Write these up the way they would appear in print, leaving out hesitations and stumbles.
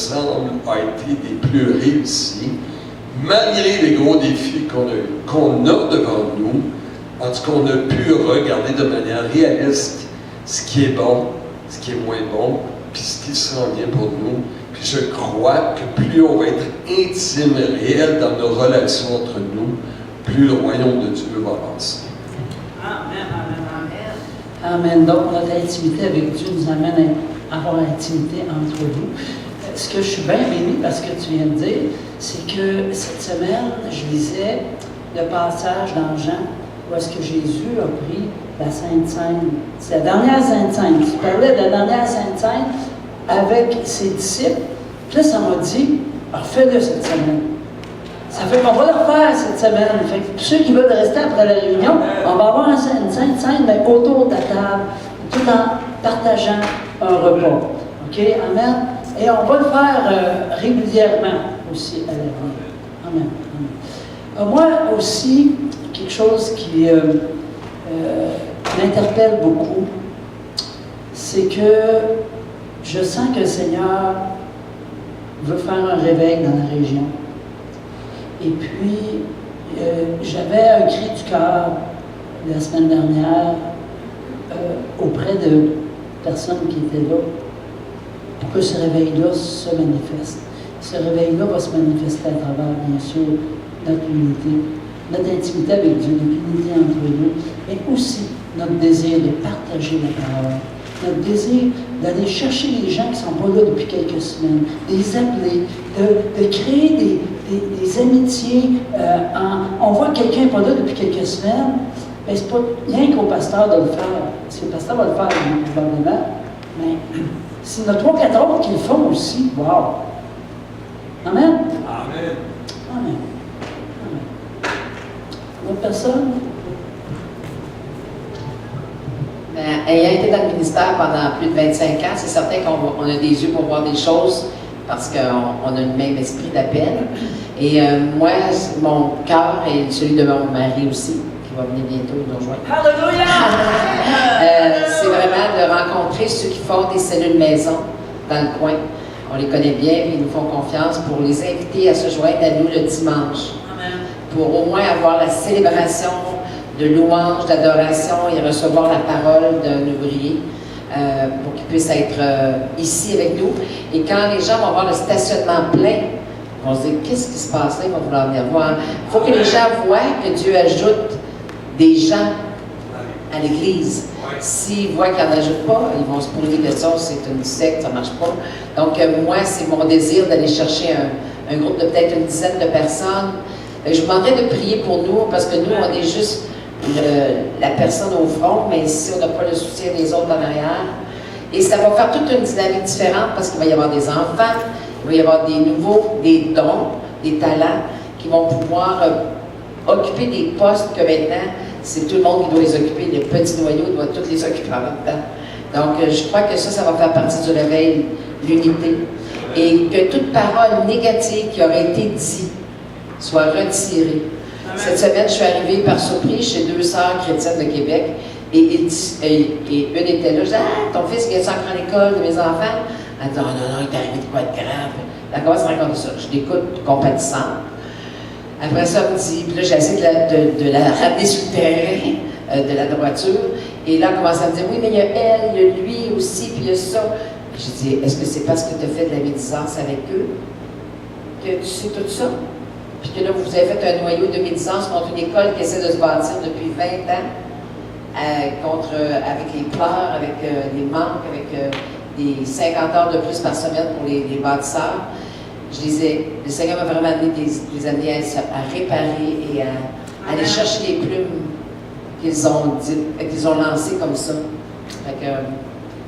semble, a été des plus réussis, malgré les gros défis qu'on a devant nous. En tout cas, on a pu regarder de manière réaliste ce qui est bon, ce qui est moins bon, puis ce qui s'en vient pour nous. Puis je crois que plus on va être intime et réel dans nos relations entre nous, plus le royaume de Dieu va avancer. Amen, amen, amen. Amen. Donc, notre intimité avec Dieu nous amène à avoir une intimité entre nous. Ce que je suis bien béni parce que tu viens de dire, c'est que cette semaine, je lisais le passage dans Jean où est-ce que Jésus a pris la Sainte Seine. C'est la dernière Sainte Seine. Il parlait de la dernière Sainte Seine avec ses disciples. Puis là, ça m'a dit, refais-le cette semaine. Ça fait qu'on va le refaire cette semaine. Fait que ceux qui veulent rester après la réunion, on va avoir une Sainte Seine, mais autour de la table, tout en partageant un repas. OK? Amen? Et on va le faire régulièrement aussi à l'avenir. Amen. Amen. Moi aussi, quelque chose qui m'interpelle beaucoup, c'est que je sens que le Seigneur veut faire un réveil dans la région. Et puis, j'avais un cri du cœur la semaine dernière auprès de personnes qui étaient là pour que ce réveil-là se manifeste. Ce réveil-là va se manifester à travers, bien sûr, notre unité, notre intimité avec Dieu, notre unité entre nous, mais aussi notre désir de partager la parole, notre désir d'aller chercher les gens qui ne sont pas là depuis quelques semaines, de les appeler, de créer des amitiés. On voit que quelqu'un n'est pas là depuis quelques semaines, mais ce n'est pas rien qu'au pasteur de le faire. Si le pasteur va le faire, probablement, mais s'il y en a 3-4 autres qui le font aussi, wow! Amen? Amen. Amen. D'autres personnes? Ben, ayant été dans le ministère pendant plus de 25 ans, c'est certain qu'on a des yeux pour voir des choses parce qu'on a le même esprit d'appel. Et moi, mon cœur et celui de mon mari aussi, qui va venir bientôt nous rejoindre. Alléluia! C'est vraiment de rencontrer ceux qui font des cellules maison dans le coin. On les connaît bien, ils nous font confiance pour les inviter à se joindre à nous le dimanche. Amen. Pour au moins avoir la célébration de louange, d'adoration et recevoir la parole d'un ouvrier pour qu'il puisse être ici avec nous. Et quand les gens vont voir le stationnement plein, ils vont se dire, qu'est-ce qui se passe là? Ils vont vouloir venir voir. Il faut que les gens voient que Dieu ajoute des gens à l'Église. S'ils voient qu'il n'en ajoute pas, ils vont se poser des questions, c'est une secte, ça ne marche pas. Donc moi, c'est mon désir d'aller chercher un groupe de peut-être une dizaine de personnes. Je vous demanderais de prier pour nous, parce que nous, on est juste la personne au front, mais ici, on n'a pas le soutien des autres en arrière. Et ça va faire toute une dynamique différente, parce qu'il va y avoir des enfants, il va y avoir des nouveaux, des dons, des talents, qui vont pouvoir occuper des postes que maintenant, c'est tout le monde qui doit les occuper. Les petits noyaux doivent tous les occuper en même temps. Donc, je crois que ça va faire partie du réveil, l'unité. Et que toute parole négative qui aurait été dite soit retirée. Amen. Cette semaine, je suis arrivée par surprise chez 2 sœurs chrétiennes de Québec. Et une était là. Je disais, ah, ton fils vient encore à l'école de mes enfants? Elle dit, non, il est arrivé de quoi de grave. Elle commence à raconter ça. Je l'écoute compatissante. Après ça, elle me dit, puis là, j'ai essayé de la ramener sur le terrain de la droiture. Et là, elle commence à me dire, oui, mais il y a elle, il y a lui aussi, puis il y a ça. J'ai dit, est-ce que c'est parce que tu as fait de la médisance avec eux que tu sais tout ça? Puis que là, vous avez fait un noyau de médisance contre une école qui essaie de se bâtir depuis 20 ans, avec les pleurs, avec les manques, avec des 50 heures de plus par semaine pour les bâtisseurs. Je disais, le Seigneur m'a vraiment amené des années à réparer et à aller chercher les plumes qu'ils ont lancées comme ça.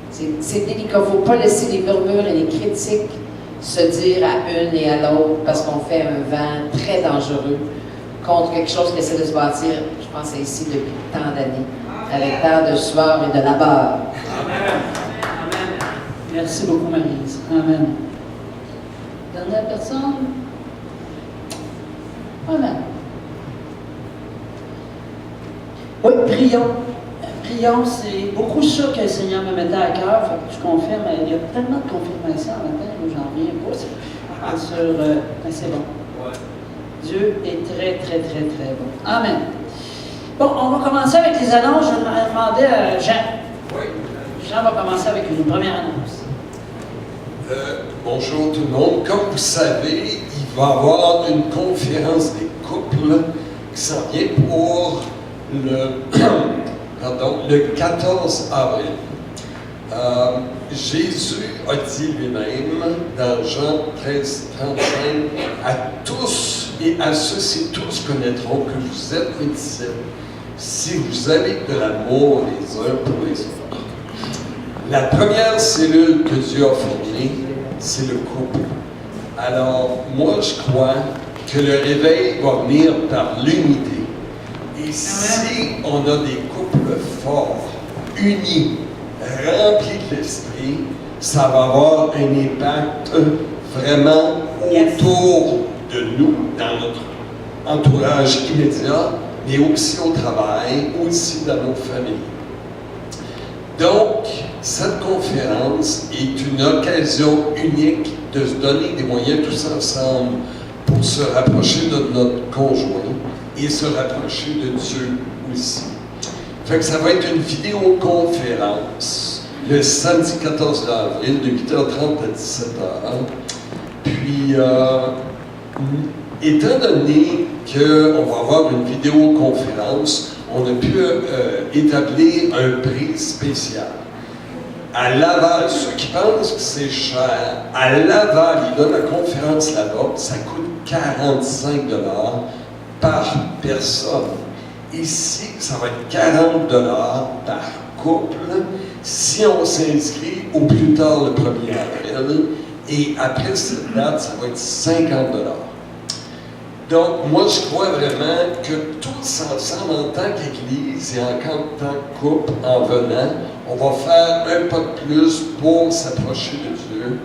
C'est délicat. Il ne faut pas laisser les murmures et les critiques se dire à une et à l'autre parce qu'on fait un vent très dangereux contre quelque chose qui essaie de se bâtir, je pense, ici depuis tant d'années, avec tant de sueur et de labeur. Amen. Merci beaucoup, Maryse. Amen. Dernière personne? Amen. Oui, prions. prions, c'est beaucoup ça que le Seigneur me mettait à cœur. Fait que je confirme, il y a tellement de confirmations en matin, j'en reviens pas. Mais c'est bon. Dieu est très, très, très, très bon. Amen. Bon, on va commencer avec les annonces. Je vais demander à Jean. Oui. Jean va commencer avec une première annonce. Bonjour tout le monde. Comme vous savez, il va y avoir une conférence des couples qui s'en vient pour le 14 avril. Jésus a dit lui-même dans Jean 13, 35, à tous et à ceux-ci tous connaîtront que vous êtes mes disciples si vous avez de l'amour les uns pour les autres. La première cellule que Dieu a formée, c'est le couple. Alors, moi, je crois que le réveil va venir par l'unité. Et si on a des couples forts, unis, remplis de l'esprit, ça va avoir un impact vraiment autour de nous, dans notre entourage immédiat, mais aussi au travail, aussi dans nos familles. Donc, cette conférence est une occasion unique de se donner des moyens tous ensemble pour se rapprocher de notre conjoint et se rapprocher de Dieu aussi. Fait que ça va être une vidéoconférence le samedi 14 avril de 8h30 à 17h. Puis, étant donné qu'on va avoir une vidéoconférence, on a pu établir un prix spécial. À Laval, ceux qui pensent que c'est cher, à Laval, il donne la conférence là-bas, ça coûte 45$ par personne. Ici, ça va être 40$ par couple si on s'inscrit au plus tard le 1er avril. Et après cette date, ça va être 50$. Donc, moi, je crois vraiment que tous ensemble, en tant qu'Église et en tant que couple, en venant, on va faire un pas de plus pour s'approcher de Dieu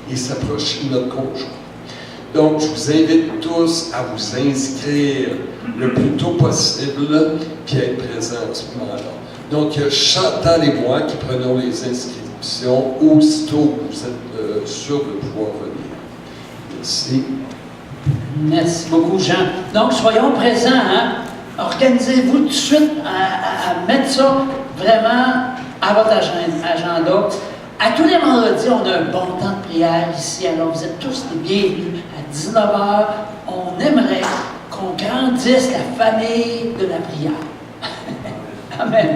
et s'approcher de notre conjoint. Donc, je vous invite tous à vous inscrire le plus tôt possible puis à être présents à ce moment-là. Donc, il y a Chantal et moi qui prenons les inscriptions aussitôt que vous êtes sûrs de pouvoir venir. Merci. Merci beaucoup, Jean. Donc, soyons présents. Hein? Organisez-vous tout de suite à mettre ça vraiment à votre agenda. À tous les vendredis, on a un bon temps de prière ici. Alors, vous êtes tous les bienvenus. À 19h, on aimerait qu'on grandisse la famille de la prière. Amen.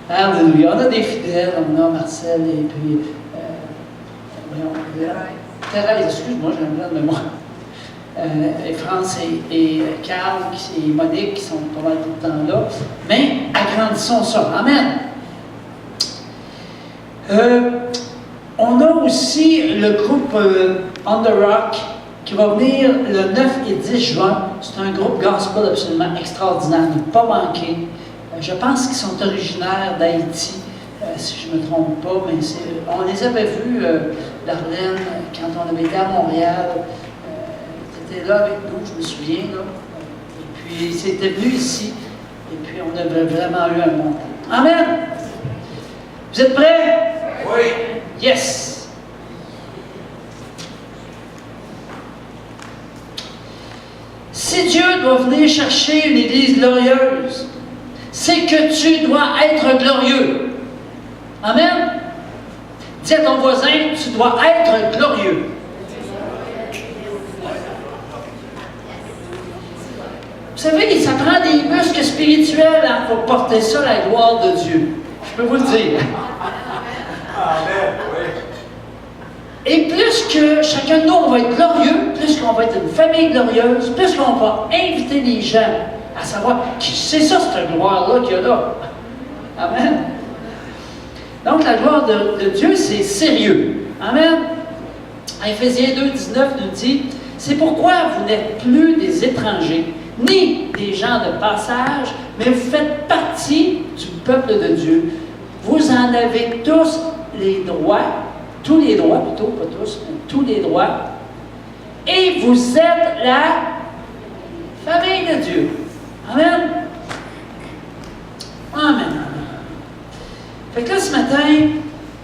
Alléluia. On a des fidèles. On a Marcel et puis... Thérèse, excuse-moi, j'ai un blanc de mémoire. Et France et Carl et Monique qui sont pas mal tout le temps là. Mais agrandissons ça. Amen. On a aussi le groupe On the Rock qui va venir le 9 et 10 juin. C'est un groupe gospel absolument extraordinaire, ne pas manquer. Je pense qu'ils sont originaires d'Haïti, si je ne me trompe pas, mais on les avait vus, Darlene, quand on avait été à Montréal. Ils étaient là avec nous, je me souviens. Là. Et puis, ils étaient venus ici. Et puis, on avait vraiment eu un bon temps. Amen! Vous êtes prêts? Oui. Yes! Si Dieu doit venir chercher une Église glorieuse, c'est que tu dois être glorieux. Amen? Dis à ton voisin, tu dois être glorieux. Vous savez, ça prend des muscles spirituels pour porter ça, la gloire de Dieu. Je peux vous le dire. Amen, oui. Et plus que chacun de nous, on va être glorieux, plus qu'on va être une famille glorieuse, plus qu'on va inviter les gens à savoir, c'est ça cette gloire-là qu'il y a là. Amen. Donc, la gloire de Dieu, c'est sérieux. Amen. Éphésiens 2, 19 nous dit, c'est pourquoi vous n'êtes plus des étrangers, ni des gens de passage, mais vous faites partie du peuple de Dieu. Vous en avez tous les droits, plutôt, pas tous, mais tous les droits, et vous êtes la famille de Dieu. Amen. Amen. Fait que là, ce matin,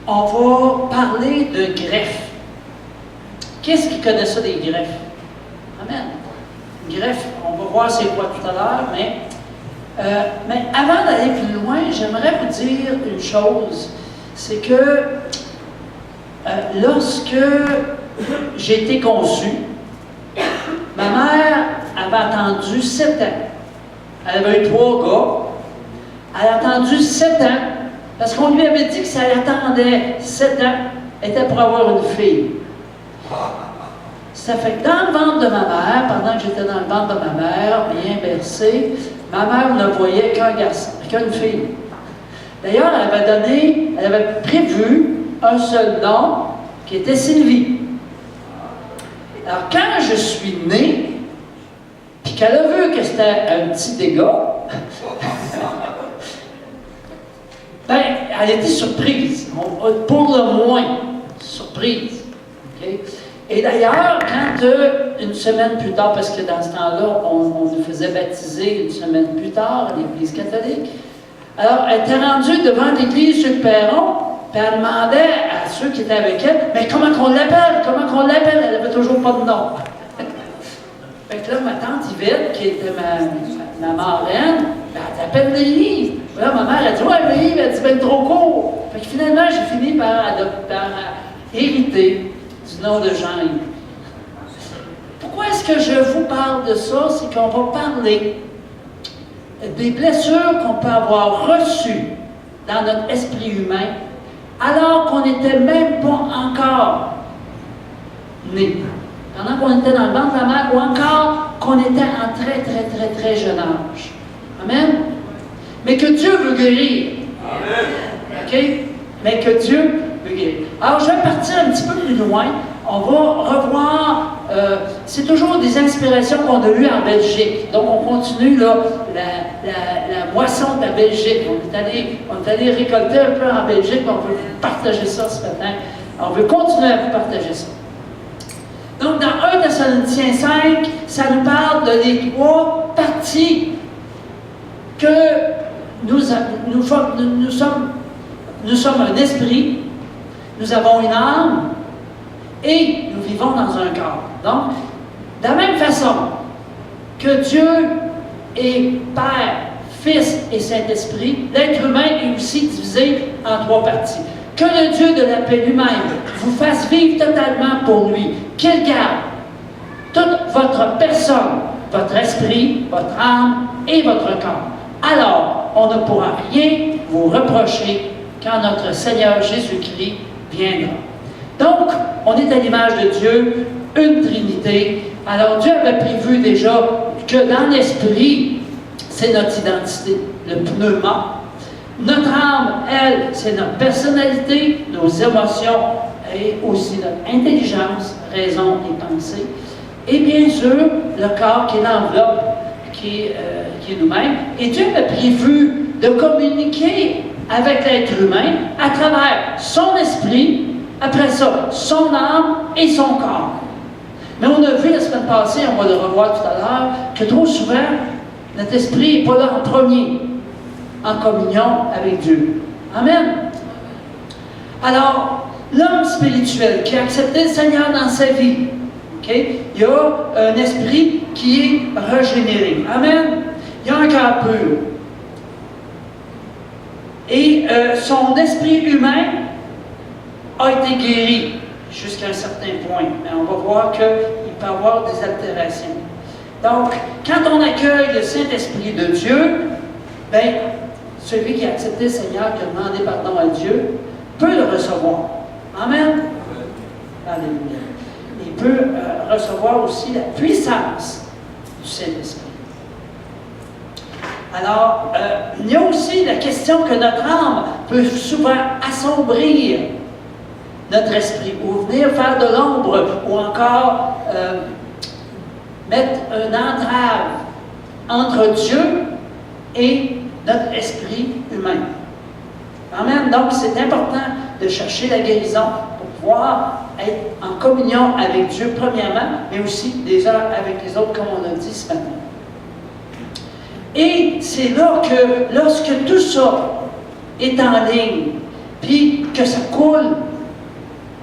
on va parler de greffe. Qu'est-ce qui connaît ça des greffes? Amen. Greffe, on va voir c'est quoi tout à l'heure, mais avant d'aller plus loin, j'aimerais vous dire une chose. C'est que lorsque j'ai été conçu, ma mère avait attendu 7 ans. Elle avait eu 3 gars. Elle a attendu 7 ans, parce qu'on lui avait dit que si elle attendait 7 ans, elle était pour avoir une fille. Ça fait que dans le ventre de ma mère, pendant que j'étais dans le ventre de ma mère, bien bercée, ma mère ne voyait qu'un garçon, qu'une fille. D'ailleurs, elle avait prévu un seul nom, qui était Sylvie. Alors, quand je suis né, puis qu'elle a vu que c'était un petit dégât, ben, elle était surprise, pour le moins surprise. Okay? Et d'ailleurs, quand une semaine plus tard, parce que dans ce temps-là, on nous faisait baptiser une semaine plus tard à l'Église catholique, alors elle était rendue devant l'Église sur le perron, puis elle demandait à ceux qui étaient avec elle, mais comment qu'on l'appelle? Comment qu'on l'appelle? Elle n'avait toujours pas de nom. Fait que là, ma tante Yvette, qui était ma marraine, ben, elle t'appelle Lélie. Là, ma mère, elle dit, ouais, Lélie, elle dit, ben, trop court. Fait que finalement, j'ai fini par hériter du nom de Jean-Yves. Pourquoi est-ce que je vous parle de ça? C'est qu'on va parler des blessures qu'on peut avoir reçues dans notre esprit humain alors qu'on n'était même pas encore né. Pendant qu'on était dans le ventre de la mère ou encore qu'on était en très, très, très, très jeune âge. Amen? Mais que Dieu veut guérir. Amen. OK? Mais que Dieu veut guérir. Alors, je vais partir un petit peu plus loin. On va revoir, c'est toujours des inspirations qu'on a eues en Belgique. Donc, on continue là, la moisson de la Belgique. On est allé récolter un peu en Belgique, on veut vous partager ça ce matin. On veut continuer à vous partager ça. Donc, dans 1 Thessaloniciens 5, ça nous parle de les 3 parties que nous sommes un esprit, nous avons une âme, et nous vivons dans un corps. Donc, de la même façon que Dieu est Père, Fils et Saint-Esprit, l'être humain est aussi divisé en 3 parties. Que le Dieu de la paix lui-même vous fasse vivre totalement pour lui, qu'il garde toute votre personne, votre esprit, votre âme et votre corps. Alors, on ne pourra rien vous reprocher quand notre Seigneur Jésus-Christ viendra. Donc, on est à l'image de Dieu, une Trinité. Alors, Dieu avait prévu déjà que dans l'esprit, c'est notre identité, le pneuma. Notre âme, elle, c'est notre personnalité, nos émotions et aussi notre intelligence, raison et pensée. Et bien sûr, le corps qui est l'enveloppe, qui est nous-mêmes. Et Dieu a prévu de communiquer avec l'être humain à travers son esprit, après ça, son âme et son corps. Mais on a vu la semaine passée, on va le revoir tout à l'heure, que trop souvent, notre esprit n'est pas là en premier, en communion avec Dieu. Amen. Alors, l'homme spirituel qui a accepté le Seigneur dans sa vie, okay, il y a un esprit qui est régénéré. Amen. Il y a un cœur pur. Et son esprit humain a été guéri jusqu'à un certain point. Mais on va voir qu'il peut y avoir des altérations. Donc, quand on accueille le Saint-Esprit de Dieu, bien, celui qui a accepté le Seigneur, qui a demandé pardon à Dieu, peut le recevoir. Amen. Alléluia. Il peut recevoir aussi la puissance du Saint-Esprit. Alors, il y a aussi la question que notre âme peut souvent assombrir notre esprit, ou venir faire de l'ombre, ou encore mettre une entrave entre Dieu et notre esprit humain. Amen. Donc, c'est important de chercher la guérison pour pouvoir être en communion avec Dieu, premièrement, mais aussi les uns avec les autres, comme on a dit ce matin. Et c'est là que, lorsque tout ça est en ligne, puis que ça coule,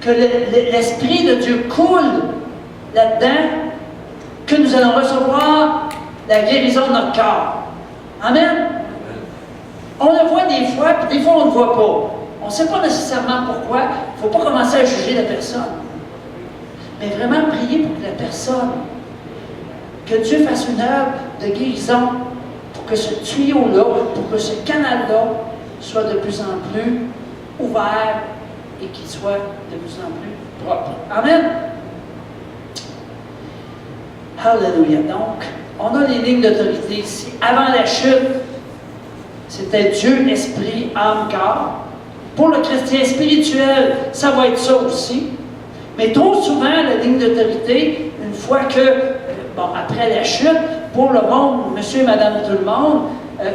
que l'Esprit de Dieu coule là-dedans, que nous allons recevoir la guérison de notre corps. Amen. On le voit des fois, puis des fois on ne le voit pas. On ne sait pas nécessairement pourquoi. Il ne faut pas commencer à juger la personne. Mais vraiment prier pour que la personne, que Dieu fasse une œuvre de guérison, pour que ce tuyau-là, pour que ce canal-là soit de plus en plus ouvert et qu'il soit de plus en plus propre. Amen. Alléluia. Donc, on a les lignes d'autorité ici. Avant la chute, c'était Dieu, esprit, âme, corps. Pour le chrétien spirituel, ça va être ça aussi. Mais trop souvent, la ligne d'autorité, une fois que, après la chute, pour le monde, monsieur et madame tout le monde,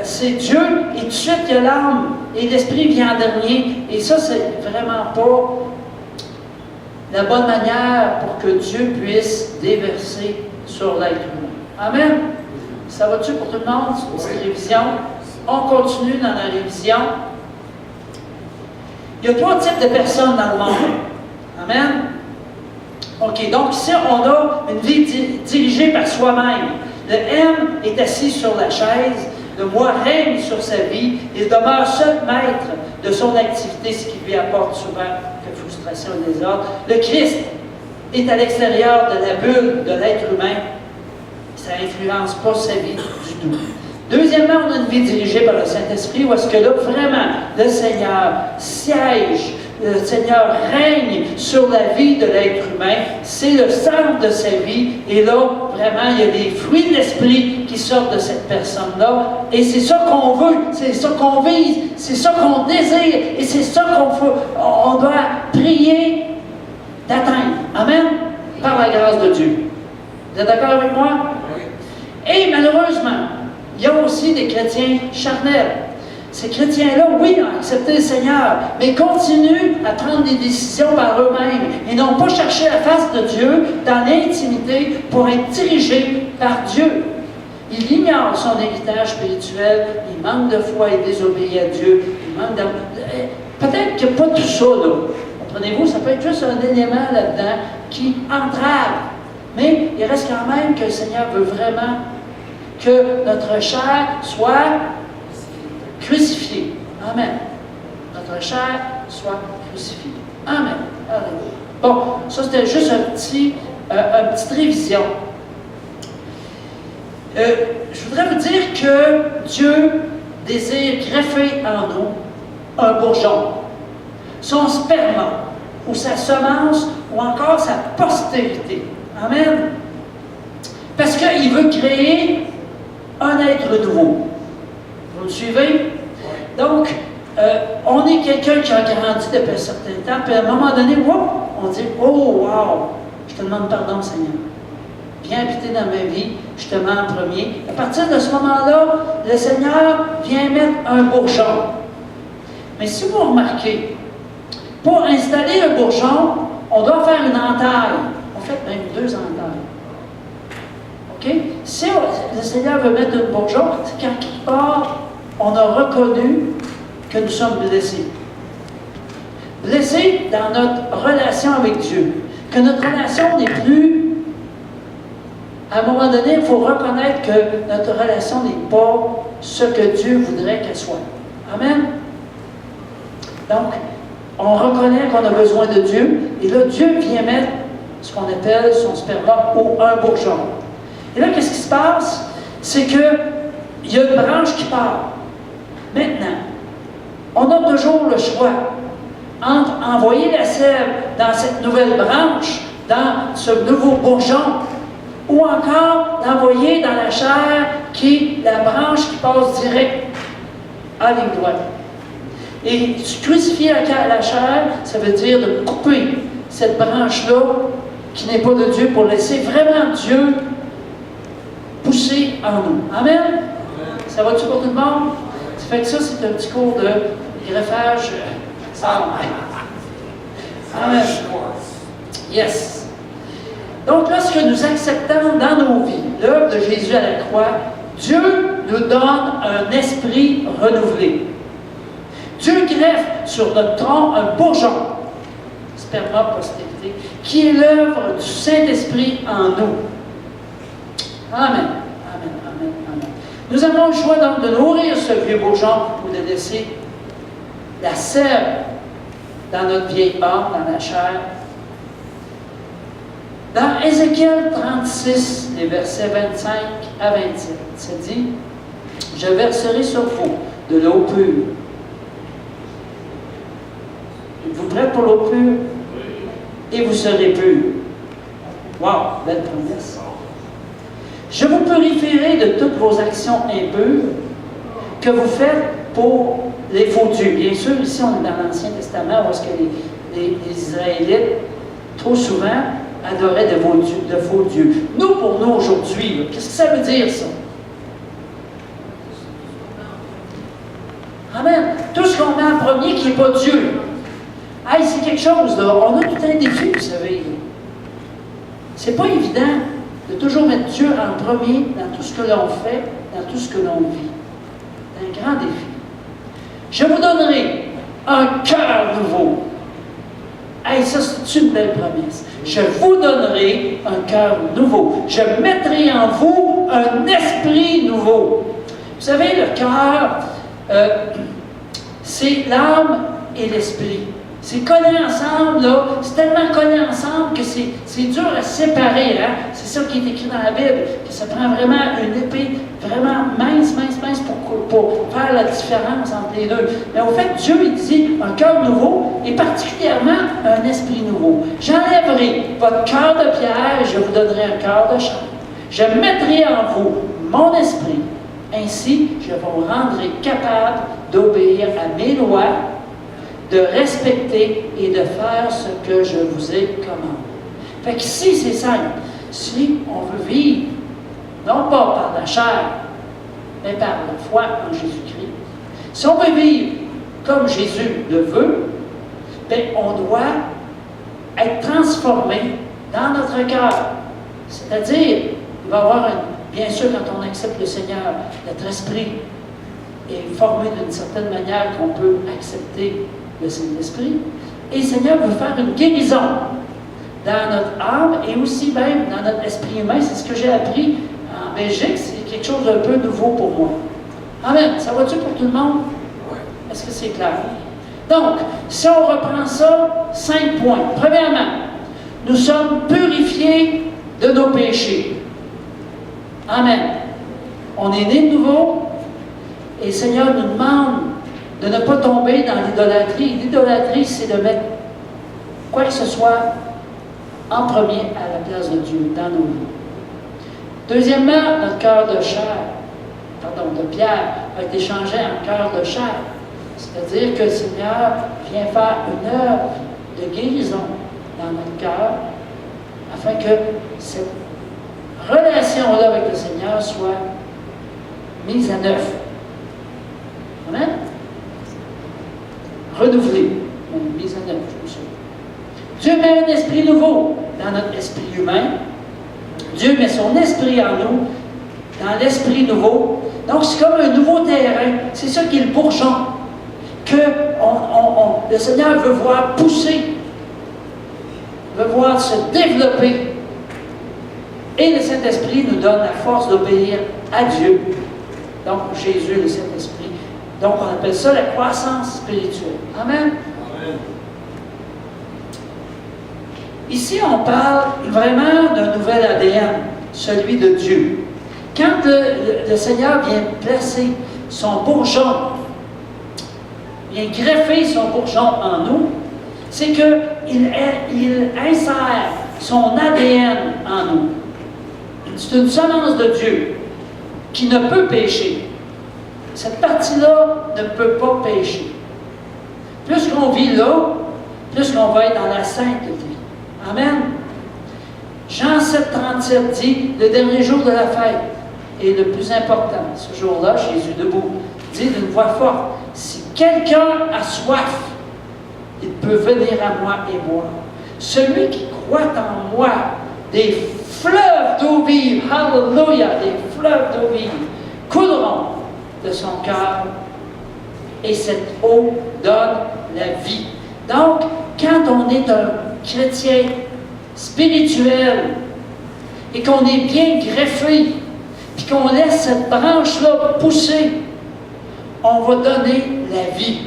c'est Dieu, et tout de suite, il y a l'âme, et l'esprit vient en dernier. Et ça, c'est vraiment pas la bonne manière pour que Dieu puisse déverser sur l'être humain. Amen. Ça va-tu pour tout le monde? C'est une révision. On continue dans la révision. Il y a 3 types de personnes dans le monde. Amen. OK, donc ici, on a une vie dirigée par soi-même. Le M est assis sur la chaise. Le moi règne sur sa vie. Il demeure seul maître de son activité, ce qui lui apporte souvent de frustration et désordre. Le Christ est à l'extérieur de la bulle de l'être humain. Ça n'influence pas sa vie du tout. Deuxièmement, on a une vie dirigée par le Saint-Esprit, où est-ce que là, vraiment, le Seigneur siège, le Seigneur règne sur la vie de l'être humain. C'est le centre de sa vie. Et là, vraiment, il y a des fruits de l'Esprit qui sortent de cette personne-là. Et c'est ça qu'on veut, c'est ça qu'on vise, c'est ça qu'on désire, et c'est ça on doit prier d'atteindre. Amen? Par la grâce de Dieu. Vous êtes d'accord avec moi? Oui. Et malheureusement, il y a aussi des chrétiens charnels. Ces chrétiens-là, oui, ont accepté le Seigneur, mais continuent à prendre des décisions par eux-mêmes et n'ont pas cherché la face de Dieu dans l'intimité pour être dirigés par Dieu. Il ignore son héritage spirituel, il manque de foi et désobéit à Dieu, il manque d'amour. Peut-être qu'il n'y a pas tout ça, là. Comprenez-vous, ça peut être juste un élément là-dedans qui entrave. Mais il reste quand même que le Seigneur veut vraiment que notre chair soit crucifiée. Amen. Notre chair soit crucifiée. Amen. Alléluia. Bon, ça c'était juste une petite révision. Je voudrais vous dire que Dieu désire greffer en nous un bourgeon. Son sperma, ou sa semence, ou encore sa postérité. Amen. Parce qu'il veut créer un être nouveau. Vous me suivez? Donc, on est quelqu'un qui a grandi depuis un certain temps, puis à un moment donné, on dit, oh, wow, je te demande pardon, Seigneur. Viens habiter dans ma vie, je te mets en premier. À partir de ce moment-là, le Seigneur vient mettre un bourgeon. Mais si vous remarquez, pour installer un bourgeon, on doit faire une entaille. On fait même 2 entailles. OK? Si le Seigneur veut mettre un bourgeon, c'est quand quelque part, on a reconnu que nous sommes blessés. Blessés dans notre relation avec Dieu. Que notre relation n'est plus... À un moment donné, il faut reconnaître que notre relation n'est pas ce que Dieu voudrait qu'elle soit. Amen? Donc, on reconnaît qu'on a besoin de Dieu, et là, Dieu vient mettre ce qu'on appelle son sperma ou un bourgeon. Et là, qu'est-ce qui se passe? C'est qu'il y a une branche qui part. Maintenant, on a toujours le choix entre envoyer la sève dans cette nouvelle branche, dans ce nouveau bourgeon, ou encore d'envoyer dans la chair qui est la branche qui passe direct à ligne droite. Et crucifier la chair, ça veut dire de couper cette branche-là qui n'est pas de Dieu pour laisser vraiment Dieu pousser en nous. Amen? Ça va-tu pour tout le monde? Ça fait que ça, c'est un petit cours de greffage. Amen. Yes. Donc, lorsque nous acceptons dans nos vies l'œuvre de Jésus à la croix, Dieu nous donne un esprit renouvelé. Dieu greffe sur notre tronc un bourgeon, sperma postérité, qui est l'œuvre du Saint-Esprit en nous. Amen. Amen. Amen. Amen. Nous avons le choix donc de nourrir ce vieux bourgeon ou de laisser la sève dans notre vieille âme, dans la chair. Dans Ézéchiel 36, les versets 25 à 27, c'est dit, « Je verserai sur vous de l'eau pure. » Êtes-vous prêts pour l'eau pure? Et vous serez purs. Wow, belle promesse. « Je vous purifierai de toutes vos actions impures que vous faites pour les faux dieux. » Bien sûr, ici, on est dans l'Ancien Testament, où est-ce que les Israélites, trop souvent, adoraient de faux dieux. Nous, pour nous, aujourd'hui, qu'est-ce que ça veut dire, ça? Amen. Tout ce qu'on met en premier qui n'est pas Dieu. Hey, c'est quelque chose, là. On a tout un défi, vous savez. C'est pas évident de toujours mettre Dieu en premier dans tout ce que l'on fait, dans tout ce que l'on vit. C'est un grand défi. Je vous donnerai un cœur nouveau. Hey, ça, c'est une belle promesse. Je vous donnerai un cœur nouveau. Je mettrai en vous un esprit nouveau. Vous savez, le cœur, c'est l'âme et l'esprit. C'est collé ensemble, là. C'est tellement collé ensemble que c'est dur à séparer. Hein? C'est ça qui est écrit dans la Bible, que ça prend vraiment une épée vraiment mince pour faire la différence entre les deux. Mais au fait, Dieu, il dit un cœur nouveau et particulièrement un esprit nouveau. J'enlèverai votre cœur de pierre et je vous donnerai un cœur de chair. Je mettrai en vous mon esprit. Ainsi, je vous rendrai capable d'obéir à mes lois, de respecter et de faire ce que je vous ai commandé. Fait qu'ici, c'est simple. Si on veut vivre, non pas par la chair, mais par la foi en Jésus-Christ, si on veut vivre comme Jésus le veut, bien, on doit être transformé dans notre cœur. C'est-à-dire, il va y avoir, bien sûr, quand on accepte le Seigneur, notre esprit est formé d'une certaine manière qu'on peut accepter le Saint-Esprit. Et le Seigneur veut faire une guérison dans notre âme et aussi même dans notre esprit humain. C'est ce que j'ai appris en Belgique. C'est quelque chose d'un peu nouveau pour moi. Amen. Ça va-tu pour tout le monde? Est-ce que c'est clair? Donc, si on reprend ça, 5 points. Premièrement, nous sommes purifiés de nos péchés. Amen. On est né de nouveau et le Seigneur nous demande de ne pas tomber dans l'idolâtrie. L'idolâtrie, c'est de mettre quoi que ce soit en premier à la place de Dieu dans nos vies. Deuxièmement, notre cœur de pierre a été changé en cœur de chair. C'est-à-dire que le Seigneur vient faire une œuvre de guérison dans notre cœur afin que cette relation-là avec le Seigneur soit mise à neuf. Amen? Renouvelée, mise à neuf, je suis sûr. Dieu met un esprit nouveau dans notre esprit humain. Dieu met son esprit en nous, dans l'esprit nouveau. Donc, c'est comme un nouveau terrain. C'est ça qui est le bourgeon que le Seigneur veut voir pousser, veut voir se développer. Et le Saint-Esprit nous donne la force d'obéir à Dieu. Donc, Jésus, le Saint-Esprit. Donc, on appelle ça la croissance spirituelle. Amen. Amen. Ici, on parle vraiment d'un nouvel ADN, celui de Dieu. Quand le Seigneur vient placer son bourgeon, vient greffer son bourgeon en nous, c'est qu'il insère son ADN en nous. C'est une semence de Dieu qui ne peut pécher. Cette partie-là ne peut pas pécher. Plus qu'on vit là, plus qu'on va être dans la sainteté. Amen. Jean 7, 37 dit, le dernier jour de la fête est le plus important. Ce jour-là, Jésus debout dit d'une voix forte, si quelqu'un a soif, il peut venir à moi et boire. Celui qui croit en moi, des fleuves d'eau vive, hallelujah, des fleuves d'eau vive, couleront de son cœur et cette eau donne la vie. Donc, quand on est un chrétien spirituel et qu'on est bien greffé, puis qu'on laisse cette branche-là pousser, on va donner la vie.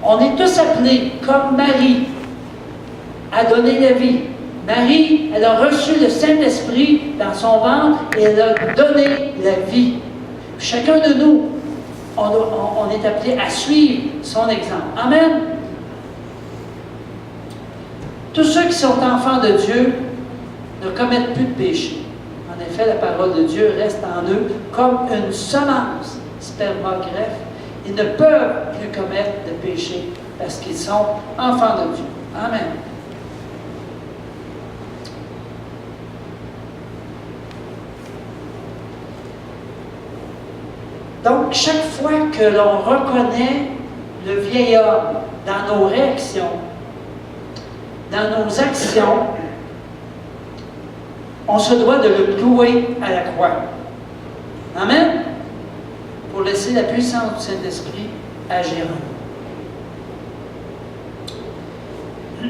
On est tous appelés, comme Marie, à donner la vie. Marie, elle a reçu le Saint-Esprit dans son ventre et elle a donné la vie. Chacun de nous, on est appelé à suivre son exemple. Amen. Tous ceux qui sont enfants de Dieu ne commettent plus de péché. En effet, la parole de Dieu reste en eux comme une semence spermogreffe. Ils ne peuvent plus commettre de péché parce qu'ils sont enfants de Dieu. Amen. Donc, chaque fois que l'on reconnaît le vieil homme dans nos réactions, dans nos actions, on se doit de le clouer à la croix. Amen? Pour laisser la puissance du Saint-Esprit agir en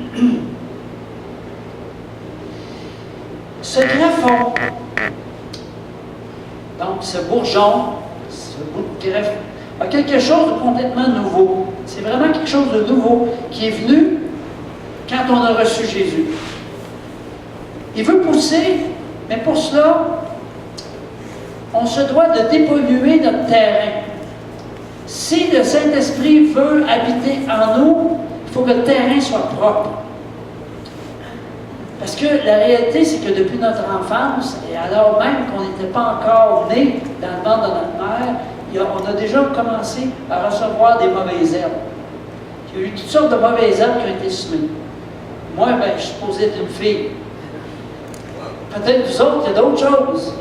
nous. Ce greffon, donc ce bourgeon, ce bout de greffe, a quelque chose de complètement nouveau. C'est vraiment quelque chose de nouveau qui est venu quand on a reçu Jésus. Il veut pousser, mais pour cela, on se doit de dépolluer notre terrain. Si le Saint-Esprit veut habiter en nous, il faut que le terrain soit propre. Parce que la réalité, c'est que depuis notre enfance, et alors même qu'on n'était pas encore né dans le ventre de notre mère, on a déjà commencé à recevoir des mauvaises herbes. Il y a eu toutes sortes de mauvaises herbes qui ont été semées. Moi, je suis supposé être une fille. Peut-être vous autres, il y a d'autres choses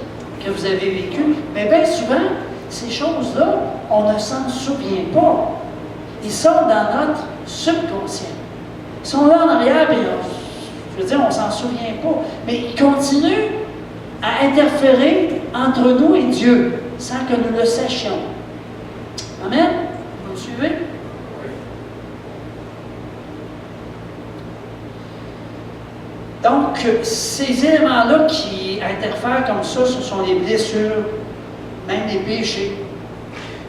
que vous avez vécues, mais bien souvent, ces choses-là, on ne s'en souvient pas. Ils sont dans notre subconscient. Ils sont là en arrière, et je veux dire, on ne s'en souvient pas. Mais ils continuent à interférer entre nous et Dieu, sans que nous le sachions. Amen? Vous me suivez? Donc, ces éléments-là qui interfèrent comme ça, ce sont les blessures, même les péchés.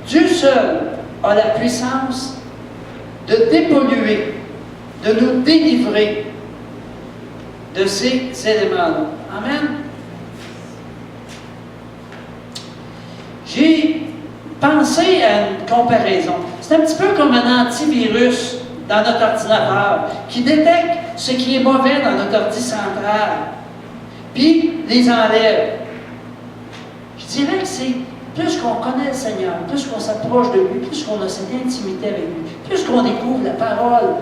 Dieu seul a la puissance de dépolluer, de nous délivrer de ces éléments-là. Amen. J'ai pensé à une comparaison. C'est un petit peu comme un antivirus dans notre ordinateur qui détecte ce qui est mauvais dans notre ordi central, puis les enlève. Je dirais que c'est plus qu'on connaît le Seigneur, plus qu'on s'approche de lui, plus qu'on a cette intimité avec lui, plus qu'on découvre la parole,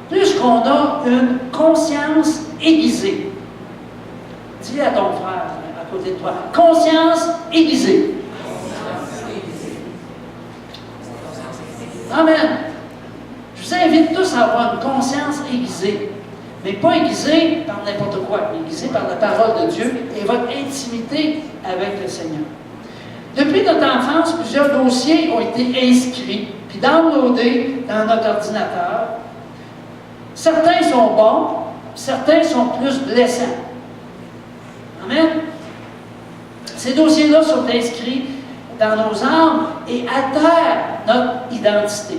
plus qu'on a une conscience aiguisée. Dis à ton frère à côté de toi, conscience aiguisée. Amen. Je vous invite tous à avoir une conscience aiguisée, mais pas aiguisée par n'importe quoi, aiguisée par la parole de Dieu et votre intimité avec le Seigneur. Depuis notre enfance, plusieurs dossiers ont été inscrits, puis downloadés dans notre ordinateur. Certains sont bons, certains sont plus blessants. Amen. Ces dossiers-là sont inscrits dans nos âmes et altèrent notre identité.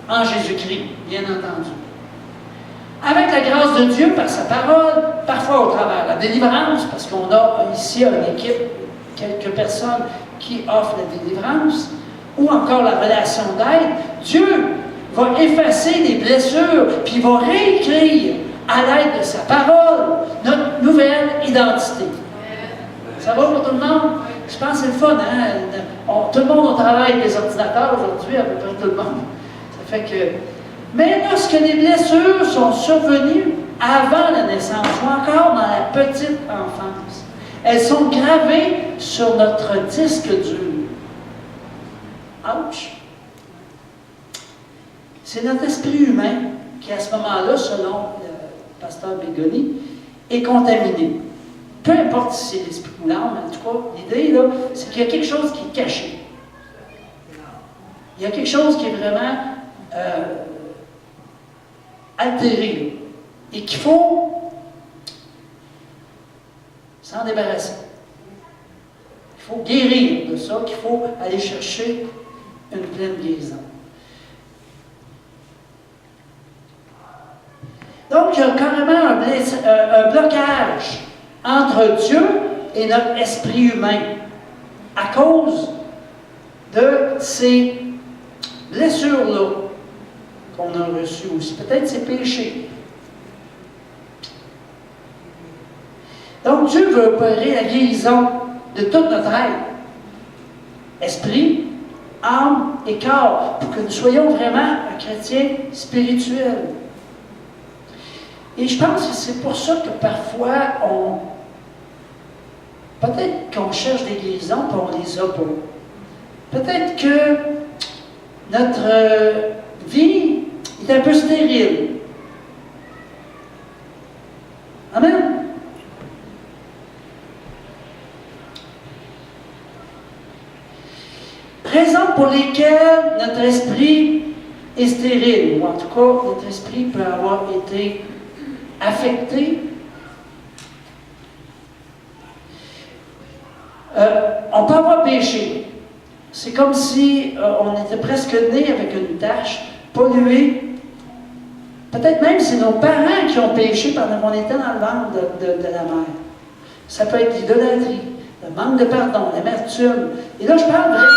En Jésus-Christ, bien entendu. Avec la grâce de Dieu, par sa parole, parfois au travers de la délivrance, parce qu'on a ici une équipe, quelques personnes qui offrent la délivrance, ou encore la relation d'aide, Dieu va effacer les blessures, puis va réécrire, à l'aide de sa parole, notre nouvelle identité. Ça va pour tout le monde? Je pense que c'est le fun, hein? Tout le monde travaille avec des ordinateurs aujourd'hui, à peu près tout le monde. Ça fait que... Mais lorsque les blessures sont survenues avant la naissance, ou encore dans la petite enfance, elles sont gravées sur notre disque dur. Ouch! C'est notre esprit humain qui, à ce moment-là, selon le pasteur Bégoni, est contaminé. Peu importe si c'est l'esprit ou l'âme, mais en tout cas, l'idée, là, c'est qu'il y a quelque chose qui est caché. Il y a quelque chose qui est vraiment altéré et qu'il faut s'en débarrasser. Il faut guérir de ça, qu'il faut aller chercher une pleine guérison. Donc, il y a carrément un blocage entre Dieu et notre esprit humain à cause de ces blessures-là qu'on a reçues aussi, peut-être ces péchés. Donc, Dieu veut opérer la guérison de toute notre être, esprit, âme et corps, pour que nous soyons vraiment un chrétien spirituel. Et je pense que c'est pour ça que parfois, peut-être qu'on cherche des guérisons, puis on les a pas. Peut-être que notre vie est un peu stérile. Amen. Raisons pour lesquelles notre esprit est stérile, ou en tout cas, notre esprit peut avoir été affecté. On peut avoir péché. C'est comme si on était presque né avec une tache, polluée. Peut-être même c'est nos parents qui ont péché pendant qu'on était dans le ventre de la mère. Ça peut être l'idolâtrie, le manque de pardon, l'amertume. Et là, je parle vraiment,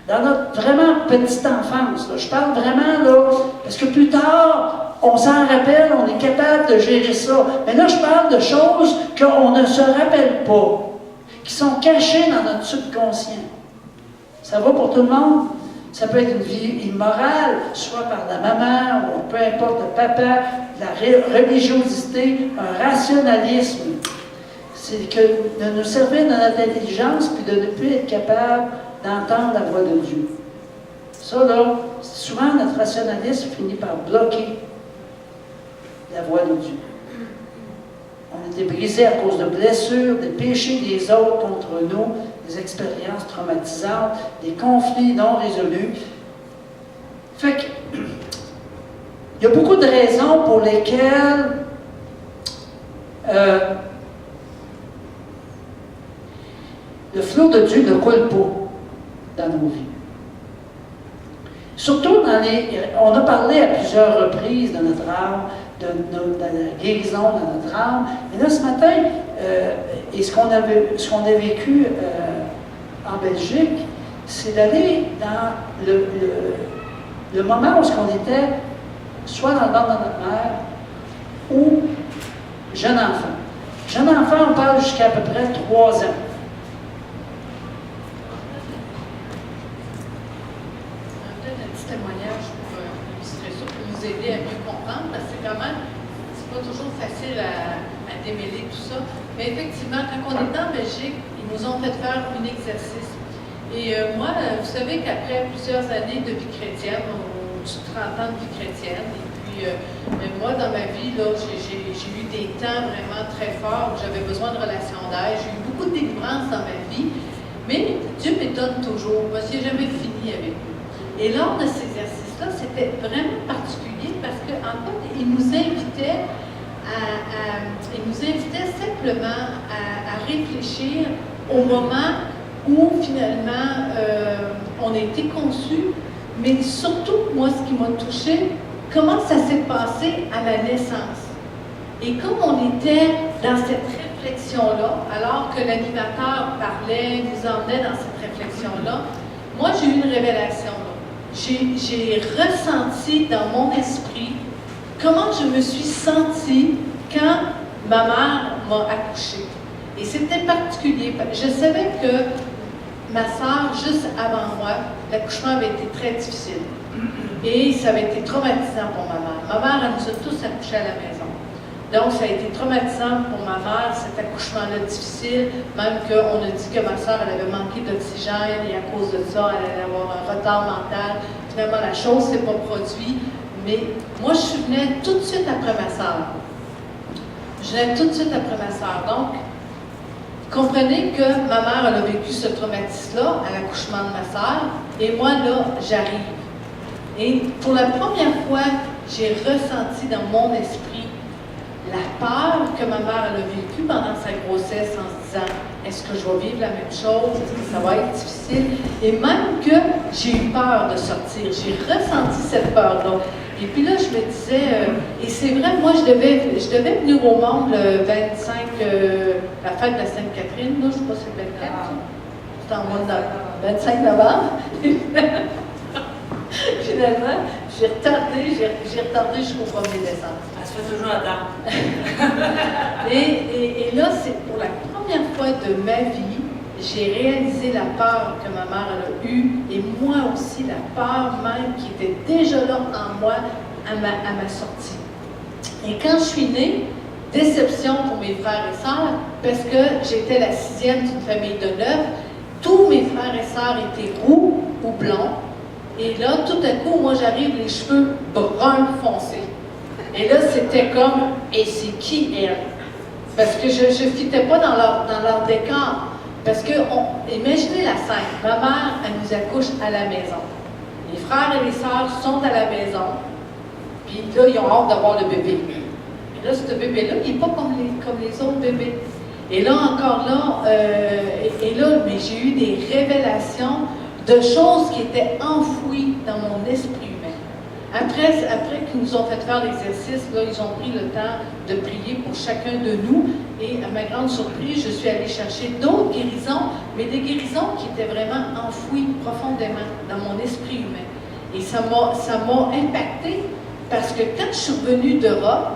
dans notre vraiment petite enfance. Là. Je parle vraiment, là, parce que plus tard, on s'en rappelle, on est capable de gérer ça. Mais là, je parle de choses qu'on ne se rappelle pas, qui sont cachées dans notre subconscient. Ça va pour tout le monde? Ça peut être une vie immorale, soit par la maman, ou peu importe le papa, la religiosité, un rationalisme. C'est que de nous servir de notre intelligence, puis de ne plus être capable d'entendre la voix de Dieu. Ça, là, souvent notre rationalisme finit par bloquer la voix de Dieu. On était brisés à cause de blessures, des péchés des autres contre nous, des expériences traumatisantes, des conflits non résolus. Fait que, il y a beaucoup de raisons pour lesquelles le flot de Dieu ne coule pas dans nos vies. Surtout on a parlé à plusieurs reprises de notre âme, de la guérison dans notre âme. Mais là, ce matin, et ce qu'on a vécu en Belgique, c'est d'aller dans le moment où on était, soit dans le ventre de notre mère, ou jeune enfant. Jeune enfant, on parle jusqu'à peu près 3 ans. Témoignage pour illustrer ça, pour nous aider à mieux comprendre, parce que quand même, c'est pas toujours facile à démêler tout ça. Mais effectivement, quand on est en Belgique, ils nous ont fait faire un exercice. Et moi, vous savez qu'après plusieurs années de vie chrétienne, 30 ans de vie chrétienne, et puis moi, dans ma vie, là, j'ai eu des temps vraiment très forts où j'avais besoin de relations d'aide. J'ai eu beaucoup de délivrance dans ma vie, mais Dieu m'étonne toujours, parce qu'il n'a jamais fini avec nous. Et lors de cet exercice-là, c'était vraiment particulier parce qu'en fait, il nous invitait simplement à réfléchir au moment où finalement on a été conçu, mais surtout, moi, ce qui m'a touchée, comment ça s'est passé à la naissance. Et comme on était dans cette réflexion-là, alors que l'animateur parlait, nous emmenait dans cette réflexion-là, moi, j'ai eu une révélation. J'ai ressenti dans mon esprit comment je me suis sentie quand ma mère m'a accouchée. Et c'était particulier. Je savais que ma sœur, juste avant moi, l'accouchement avait été très difficile. Et ça avait été traumatisant pour ma mère. Ma mère, elle nous a tous accouchés à la maison. Donc, ça a été traumatisant pour ma mère, cet accouchement-là difficile, même qu'on a dit que ma soeur, elle avait manqué d'oxygène et à cause de ça, elle allait avoir un retard mental. Finalement, la chose ne s'est pas produite, mais moi, je venais tout de suite après ma soeur. Je venais tout de suite après ma soeur. Donc, comprenez que ma mère, elle a vécu ce traumatisme-là à l'accouchement de ma sœur, et moi, là, j'arrive. Et pour la première fois, j'ai ressenti dans mon esprit la peur que ma mère elle a vécue pendant sa grossesse en se disant « Est-ce que je vais vivre la même chose? Ça va être difficile. » Et même que j'ai eu peur de sortir. J'ai ressenti cette peur-là. Et puis là, je me disais, et c'est vrai, moi, je devais venir au monde le 25, la fête de la Sainte-Catherine, là, je ne sais pas si c'est le 24, c'était en mois de 25 novembre. Finalement, j'ai retardé jusqu'au 1er décembre. Elle se fait toujours attendre. Et là, c'est pour la première fois de ma vie, j'ai réalisé la peur que ma mère elle a eue, et moi aussi, la peur même qui était déjà là en moi à ma sortie. Et quand je suis née, déception pour mes frères et sœurs, parce que j'étais la 6e d'une famille de 9, tous mes frères et sœurs étaient roux ou blonds. Et là, tout à coup, moi, j'arrive les cheveux bruns foncés. Et là, c'était comme, et c'est qui elle? Parce que je ne fitais pas dans leur décor. Parce que, imaginez la scène. Ma mère, elle nous accouche à la maison. Les frères et les sœurs sont à la maison. Puis là, ils ont hâte d'avoir le bébé. Et là, ce bébé-là, il n'est pas comme les autres bébés. Et là, encore là, mais j'ai eu des révélations de choses qui étaient enfouies dans mon esprit humain. Après qu'ils nous ont fait faire l'exercice, là, ils ont pris le temps de prier pour chacun de nous. Et à ma grande surprise, je suis allée chercher d'autres guérisons, mais des guérisons qui étaient vraiment enfouies profondément dans mon esprit humain. Et ça m'a impacté parce que quand je suis revenue d'Europe,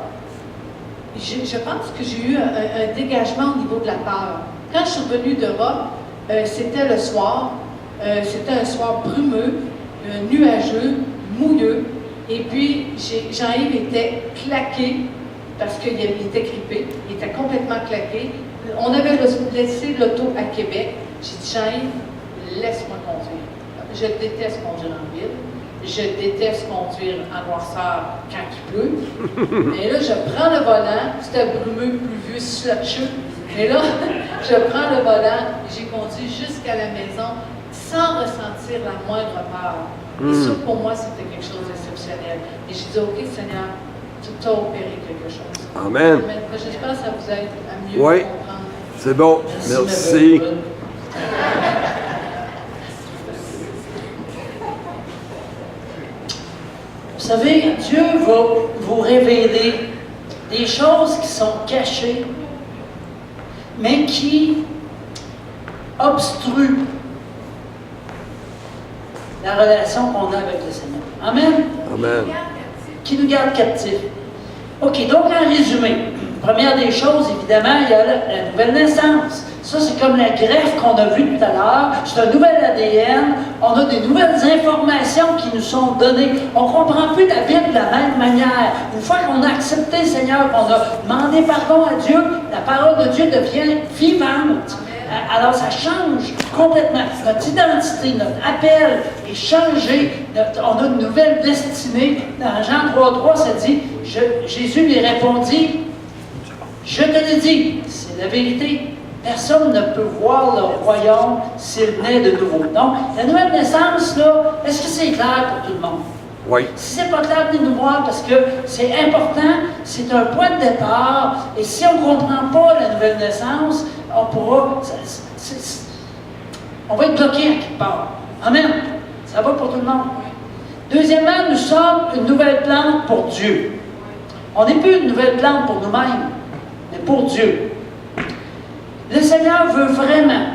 je pense que j'ai eu un dégagement au niveau de la peur. Quand je suis revenue d'Europe, c'était le soir. C'était un soir brumeux, nuageux, mouilleux, et puis Jean-Yves était claqué parce qu'il était grippé, il était complètement claqué. On avait laissé l'auto à Québec. J'ai dit, Jean-Yves, laisse-moi conduire. Je déteste conduire en ville, je déteste conduire en noirceur quand il pleut. Et là, je prends le volant, c'était brumeux, pluvieux, slotcheux. Et là, je prends le volant, j'ai conduit jusqu'à la maison, sans ressentir la moindre peur. Et ça, pour moi, c'était quelque chose d'exceptionnel. Et j'ai dit, OK, Seigneur, tu t'as opéré quelque chose. Amen. J'espère que ça vous aide à mieux comprendre. C'est bon. Merci. Vous savez, Dieu va vous révéler des choses qui sont cachées, mais qui obstruent la relation qu'on a avec le Seigneur. Amen? Amen. Qui nous garde captifs. OK, donc en résumé, première des choses, évidemment, il y a la nouvelle naissance. Ça, c'est comme la greffe qu'on a vue tout à l'heure. C'est un nouvel ADN. On a des nouvelles informations qui nous sont données. On ne comprend plus la Bible de la même manière. Une fois qu'on a accepté le Seigneur, qu'on a demandé pardon à Dieu, la parole de Dieu devient vivante. Alors, ça change complètement. Notre identité, notre appel est changé. On a une nouvelle destinée. Dans Jean 3,3, ça dit, Jésus lui répondit, « Je te le dis, c'est la vérité. Personne ne peut voir le royaume s'il naît de nouveau. » Donc, la nouvelle naissance, là, est-ce que c'est clair pour tout le monde? Oui. Si ce n'est pas clair, venez nous voir parce que c'est important, c'est un point de départ. Et si on ne comprend pas la nouvelle naissance, on pourra. On va être bloqué à quelque part. Amen. Ça va pour tout le monde. Deuxièmement, nous sommes une nouvelle plante pour Dieu. On n'est plus une nouvelle plante pour nous-mêmes, mais pour Dieu. Le Seigneur veut vraiment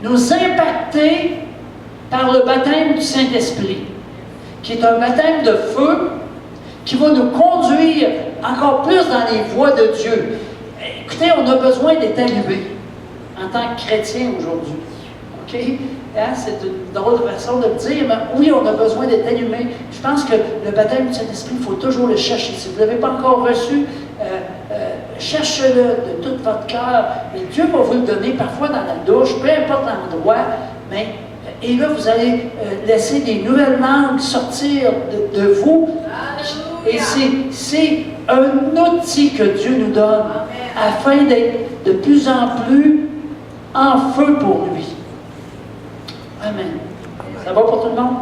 nous impacter par le baptême du Saint-Esprit, qui est un baptême de feu qui va nous conduire encore plus dans les voies de Dieu. Écoutez, on a besoin d'être allumés en tant que chrétien aujourd'hui. OK? Hein? C'est une drôle de façon de le dire, mais oui, on a besoin d'être allumés. Je pense que le baptême du Saint-Esprit, il faut toujours le chercher. Si vous ne l'avez pas encore reçu, cherchez-le de tout votre cœur. Et Dieu va vous le donner parfois dans la douche, peu importe l'endroit, mais et là, vous allez laisser des nouvelles langues sortir de vous. Et c'est un outil que Dieu nous donne afin d'être de plus en plus en feu pour lui. Amen. Ça va pour tout le monde?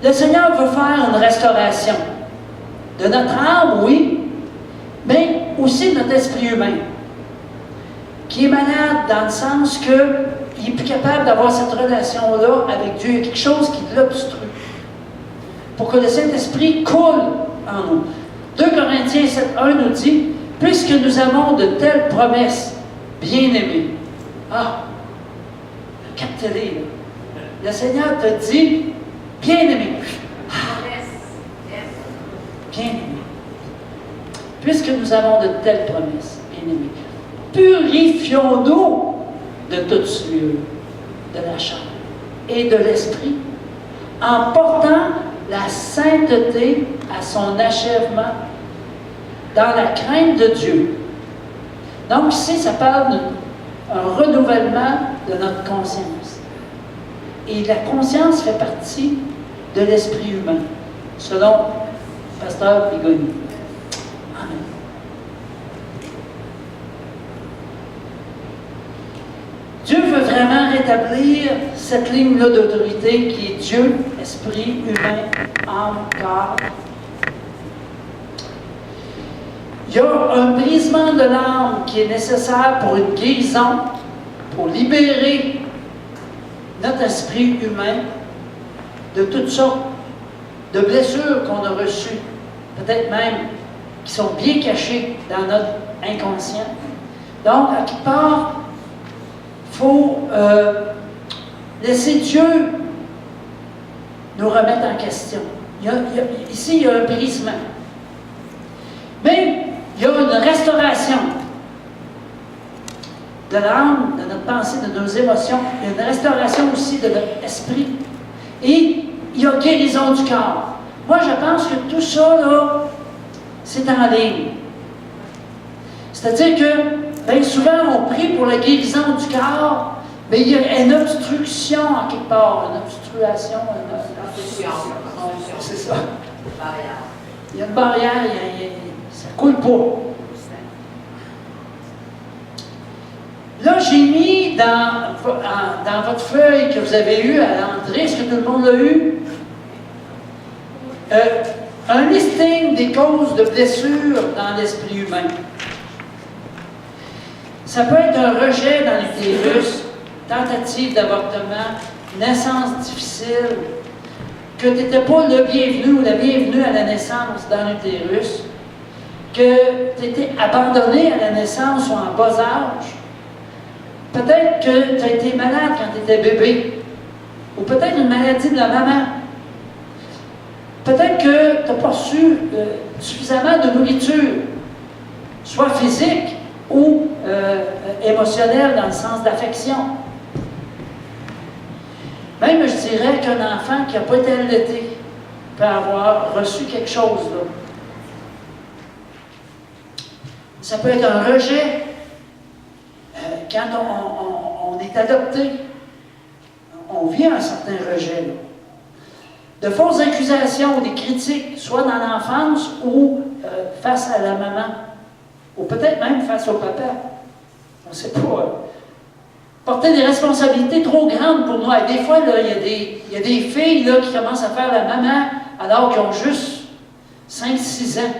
Le Seigneur veut faire une restauration de notre âme, oui, mais aussi de notre esprit humain, qui est malade dans le sens qu'il n'est plus capable d'avoir cette relation-là avec Dieu. Il y a quelque chose qui l'obstrue. Pour que le Saint-Esprit coule en nous. 2 Corinthiens 7:1 nous dit, « Puisque nous avons de telles promesses, bien-aimés. » Ah! Captez-les, là. Le Seigneur te dit, « Bien-aimé. » Bien-aimé. Puisque nous avons de telles promesses, bien-aimés, purifions-nous de toute souillure, de la chair et de l'esprit, en portant la sainteté à son achèvement dans la crainte de Dieu. Donc ici, ça parle d'un renouvellement de notre conscience. Et la conscience fait partie de l'esprit humain, selon le pasteur Bigoni. Amen. Dieu veut vraiment rétablir cette ligne-là d'autorité qui est Dieu, esprit, humain, âme, corps. Il y a un brisement de l'âme qui est nécessaire pour une guérison, pour libérer notre esprit humain de toutes sortes de blessures qu'on a reçues, peut-être même qui sont bien cachées dans notre inconscient. Donc, à quelque part, il faut laisser Dieu nous remettre en question. Ici, il y a un brisement. Mais il y a une restauration de l'âme, de notre pensée, de nos émotions. Il y a une restauration aussi de notre esprit. Et il y a guérison du corps. Moi, je pense que tout ça, là, c'est en ligne. C'est-à-dire que, bien souvent, on prie pour la guérison du corps, mais il y a une obstruction en quelque part, une obstruation. C'est ça. Il y a une barrière, ça ne coule pas. Là, j'ai mis dans votre feuille que vous avez eue à l'entrée, est-ce que tout le monde l'a eu? Un listing des causes de blessures dans l'esprit humain. Ça peut être un rejet dans l'utérus, tentative d'avortement, naissance difficile, que tu n'étais pas le bienvenu ou la bienvenue à la naissance dans l'utérus, que tu étais abandonné à la naissance ou en bas âge. Peut-être que tu as été malade quand tu étais bébé, ou peut-être une maladie de la maman. Peut-être que tu n'as pas reçu suffisamment de nourriture, soit physique ou émotionnelle dans le sens d'affection. Même, je dirais qu'un enfant qui n'a pas été allaité peut avoir reçu quelque chose là. Ça peut être un rejet. Quand on est adopté, on vit un certain rejet. Là. De fausses accusations ou des critiques, soit dans l'enfance ou face à la maman, ou peut-être même face au papa. On ne sait pas. Porter des responsabilités trop grandes pour nous. Et des fois, il y a des filles là, qui commencent à faire la maman alors qu'ils ont juste 5-6 ans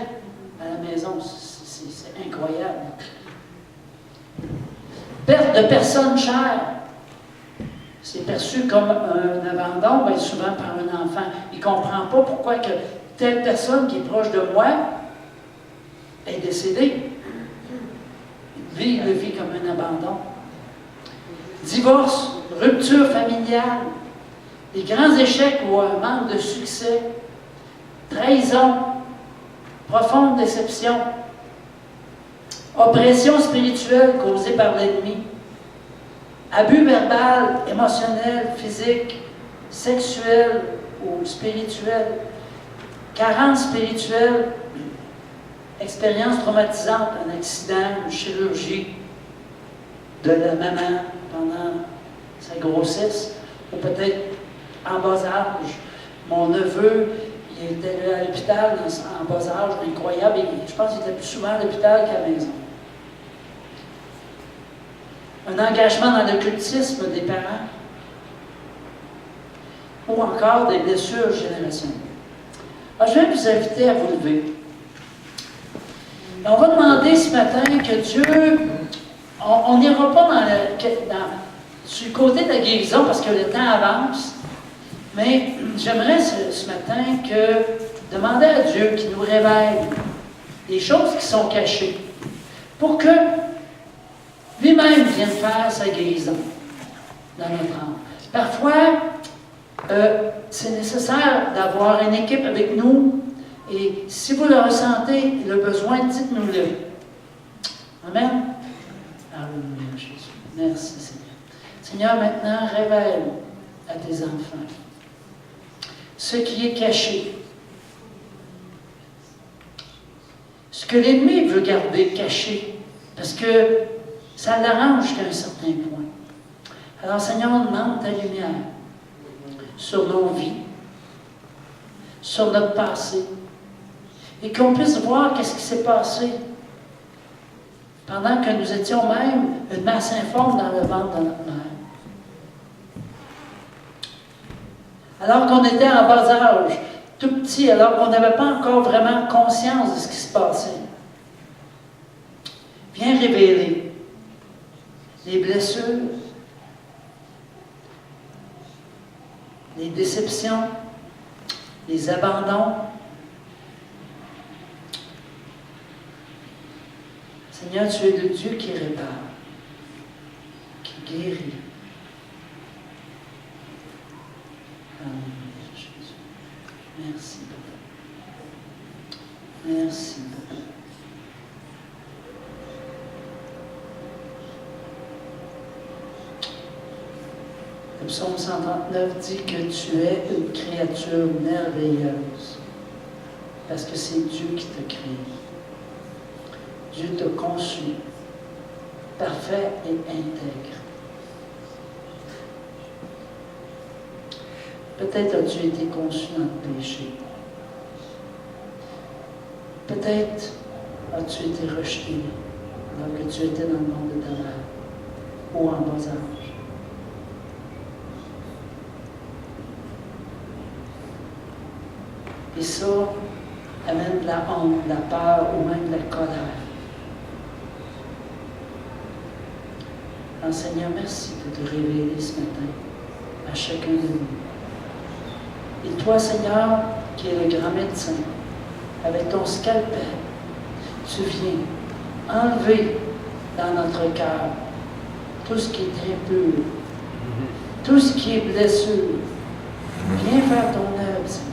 à la maison. C'est incroyable. Perte de personnes chères. C'est perçu comme un abandon, bien souvent par un enfant. Il ne comprend pas pourquoi que telle personne qui est proche de moi est décédée. Il le vit comme un abandon. Divorce, rupture familiale, des grands échecs ou un manque de succès, trahison, profonde déception, oppression spirituelle causée par l'ennemi, abus verbal, émotionnel, physique, sexuel ou spirituel, carence spirituelle, expérience traumatisante, un accident, une chirurgie de la maman pendant sa grossesse, ou peut-être en bas âge. Mon neveu, il était à l'hôpital en bas âge, incroyable, et je pense qu'il était plus souvent à l'hôpital qu'à la maison. Un engagement dans l'occultisme des parents, ou encore des blessures générationnelles. Alors, je vais vous inviter à vous lever. On va demander ce matin que Dieu, on n'ira pas sur le côté de la guérison parce que le temps avance, mais j'aimerais ce matin demander à Dieu qu'il nous révèle des choses qui sont cachées pour que lui-même vienne faire sa guérison dans notre âme. Parfois, c'est nécessaire d'avoir une équipe avec nous. Et si vous le ressentez, le besoin, dites-nous-le. Amen. Alléluia, Jésus. Merci, Seigneur. Seigneur, maintenant, révèle à tes enfants ce qui est caché. Ce que l'ennemi veut garder caché. Parce que ça l'arrange jusqu'à un certain point. Alors, Seigneur, on demande ta lumière sur nos vies, sur notre passé, et qu'on puisse voir qu'est-ce qui s'est passé pendant que nous étions même une masse informe dans le ventre de notre mère. Alors qu'on était en bas âge, tout petit, alors qu'on n'avait pas encore vraiment conscience de ce qui se passait. Viens révéler les blessures, les déceptions, les abandons. Seigneur, tu es le Dieu qui répare, qui guérit. Alléluia, Jésus. Merci, Papa. Merci, Papa. Le psaume 139 dit que tu es une créature merveilleuse, parce que c'est Dieu qui t'a créé. Dieu t'a conçu, parfait et intègre. Peut-être as-tu été conçu dans le péché. Peut-être as-tu été rejeté alors que tu étais dans le monde de ta mère ou en bas âge. Et ça amène de la honte, de la peur ou même de la colère. Alors, Seigneur, merci de te révéler ce matin à chacun de nous. Et toi, Seigneur, qui es le grand médecin, avec ton scalpel, tu viens enlever dans notre cœur tout ce qui est très pur, tout ce qui est blessure. Viens faire ton œuvre, Seigneur.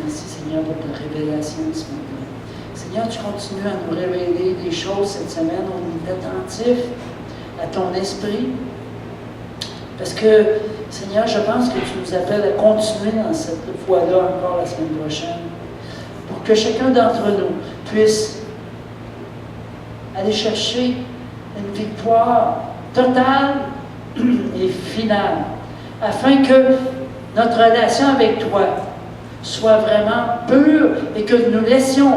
Merci Seigneur pour ta révélation ce matin. Seigneur, tu continues à nous révéler des choses cette semaine. On est attentifs à ton esprit. Parce que, Seigneur, je pense que tu nous appelles à continuer dans cette voie-là encore la semaine prochaine. Pour que chacun d'entre nous puisse aller chercher une victoire totale et finale. Afin que notre relation avec toi soit vraiment pure et que nous laissions